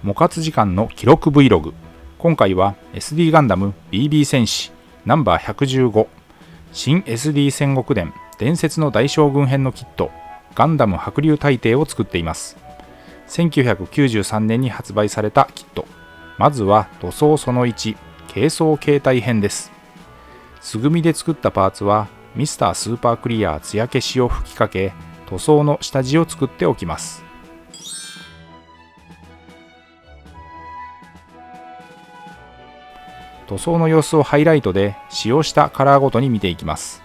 模活時間の記録 Vlog。今回は SD ガンダム BB 戦士ナンバー115新 SD 戦国伝伝説の大将軍編のキットガンダム白竜大帝を作っています。1993年に発売されたキット。まずは塗装その1軽装形態編です。素組みで作ったパーツはミスタースーパークリア艶消しを吹きかけ塗装の下地を作っておきます。塗装の様子をハイライトで使用したカラーごとに見ていきます。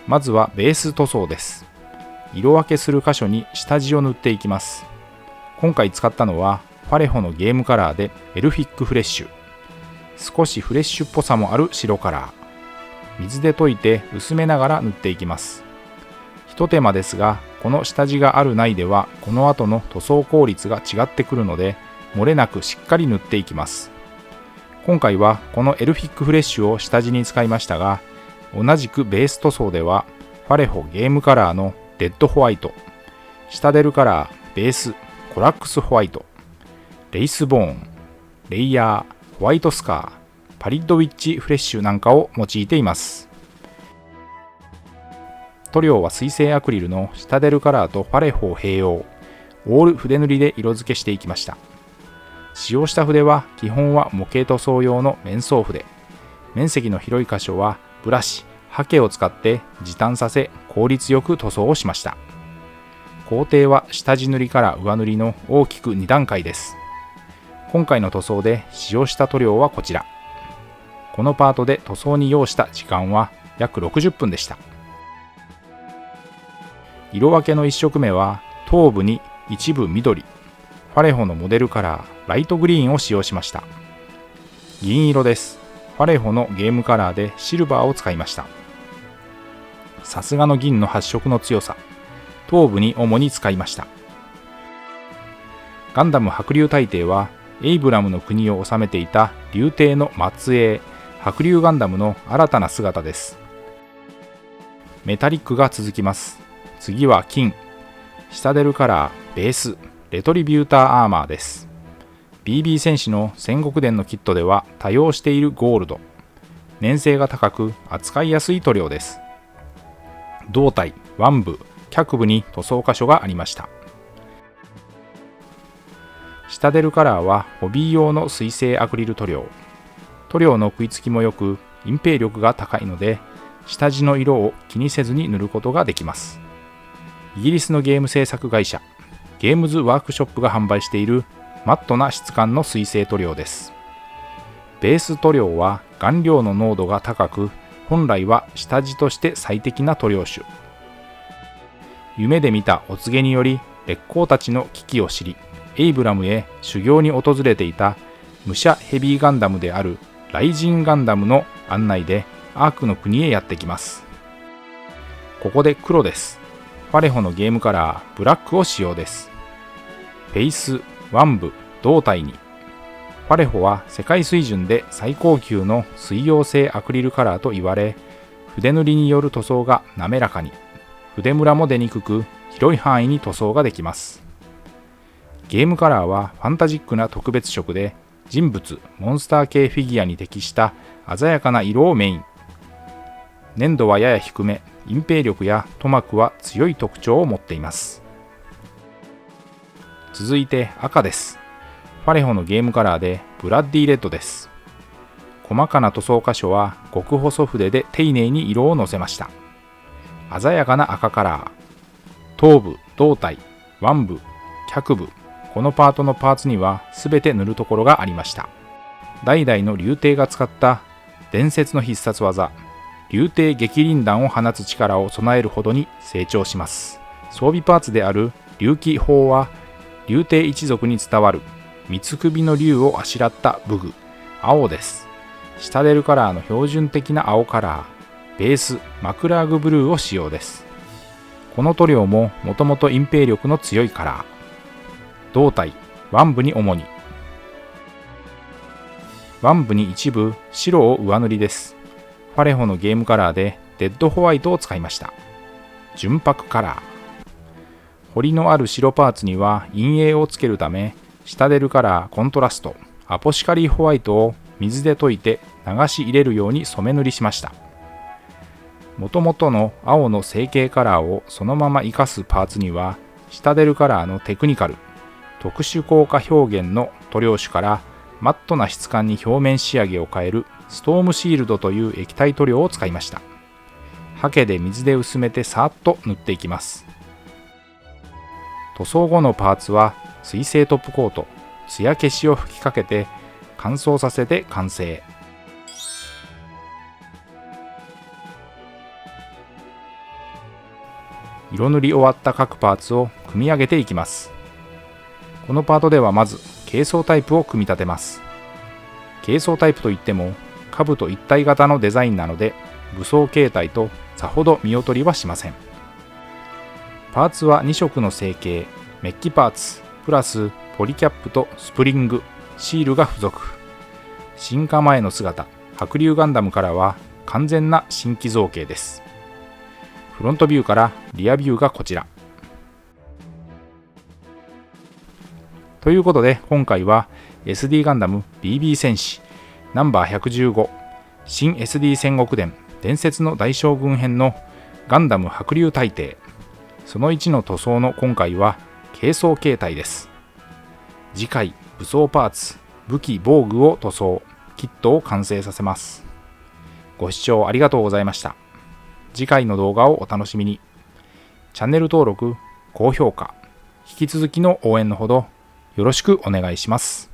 まずはベース塗装です。色分けする箇所に下地を塗っていきます。今回使ったのはファレホのゲームカラーでエルフィックフレッシュ。少しフレッシュっぽさもある白カラー。水で溶いて薄めながら塗っていきます。ひと手間ですが、この下地があるないではこの後の塗装効率が違ってくるので漏れなくしっかり塗っていきます。今回はこのエルフィックフレッシュを下地に使いましたが、同じくベース塗装ではファレホゲームカラーのデッドホワイト、シタデルカラーベースコラックスホワイト、レイスボーン、レイヤー、ホワイトスカー、パリッドウィッチフレッシュなんかを用いています。塗料は水性アクリルのシタデルカラーとファレホを併用、オール筆塗りで色付けしていきました。使用した筆は基本は模型塗装用の面相筆。面積の広い箇所はブラシ、ハケを使って時短させ効率よく塗装をしました。工程は下地塗りから上塗りの大きく2段階です。今回の塗装で使用した塗料はこちら。このパートで塗装に要した時間は約60分でした。色分けの1色目は頭部に一部緑、ファレホのモデルカラーライトグリーンを使用しました。銀色です。ファレホのゲームカラーでシルバーを使いました。さすがの銀の発色の強さ。頭部に主に使いました。ガンダム白竜大帝はエイブラムの国を治めていた竜帝の末裔白竜ガンダムの新たな姿です。メタリックが続きます。次は金、シタデルカラーベースレトリビューターアーマーです。BB 戦士の戦国伝のキットでは多用しているゴールド。粘性が高く扱いやすい塗料です。胴体、腕部、脚部に塗装箇所がありました。シタデルカラーはホビー用の水性アクリル塗料。塗料の食いつきも良く隠蔽力が高いので下地の色を気にせずに塗ることができます。イギリスのゲーム制作会社ゲームズワークショップが販売しているマットな質感の水性塗料です。ベース塗料は顔料の濃度が高く、本来は下地として最適な塗料種。夢で見たお告げにより烈公たちの危機を知り、エイブラムへ修行に訪れていた武者ヘビーガンダムであるライジンガンダムの案内でアークの国へやってきます。ここで黒です。ファレホのゲームカラーブラックを使用です。フェイス、腕部、胴体に。ファレホは世界水準で最高級の水溶性アクリルカラーと言われ、筆塗りによる塗装が滑らかに、筆ムラも出にくく、広い範囲に塗装ができます。ゲームカラーはファンタジックな特別色で、人物、モンスター系フィギュアに適した鮮やかな色をメイン。粘度はやや低め、隠蔽力や塗膜は強い特徴を持っています。続いて赤です。ファレホのゲームカラーでブラッディレッドです。細かな塗装箇所は極細筆で丁寧に色をのせました。鮮やかな赤カラー。頭部、胴体、腕部、脚部、このパートのパーツには全て塗るところがありました。代々の竜帝が使った伝説の必殺技、竜帝激鱗弾を放つ力を備えるほどに成長します。装備パーツである竜気砲は竜帝一族に伝わる三つ首の竜をあしらった武具、青です。シタデルカラーの標準的な青カラー、ベース、マクラーグブルーを使用です。この塗料ももともと隠蔽力の強いカラー。胴体、腕部に主に。腕部に一部白を上塗りです。ファレホのゲームカラーでデッドホワイトを使いました。純白カラー。彫りのある白パーツには陰影をつけるためシタデルカラーコントラストアポシカリーホワイトを水で溶いて流し入れるように染め塗りしました。もともとの青の成形カラーをそのまま活かすパーツには、シタデルカラーのテクニカル特殊効果表現の塗料種からマットな質感に表面仕上げを変えるストームシールドという液体塗料を使いました。ハケで水で薄めてさーっと塗っていきます。塗装後のパーツは水性トップコート、艶消しを吹きかけて乾燥させて完成。色塗り終わった各パーツを組み上げていきます。このパートではまず軽装タイプを組み立てます。軽装タイプといっても兜一体型のデザインなので、武装形態とさほど見劣りはしません。パーツは2色の成形、メッキパーツプラスポリキャップとスプリング、シールが付属。進化前の姿、白竜ガンダムからは完全な新規造形です。フロントビューからリアビューがこちら。ということで今回は SD ガンダム BB 戦士ナンバー115新 SD 戦国伝伝説の大将軍編のガンダム白竜大帝その1の塗装の今回は軽装形態です。次回武装パーツ武器防具を塗装キットを完成させます。ご視聴ありがとうございました。次回の動画をお楽しみに。チャンネル登録高評価引き続きの応援のほどよろしくお願いします。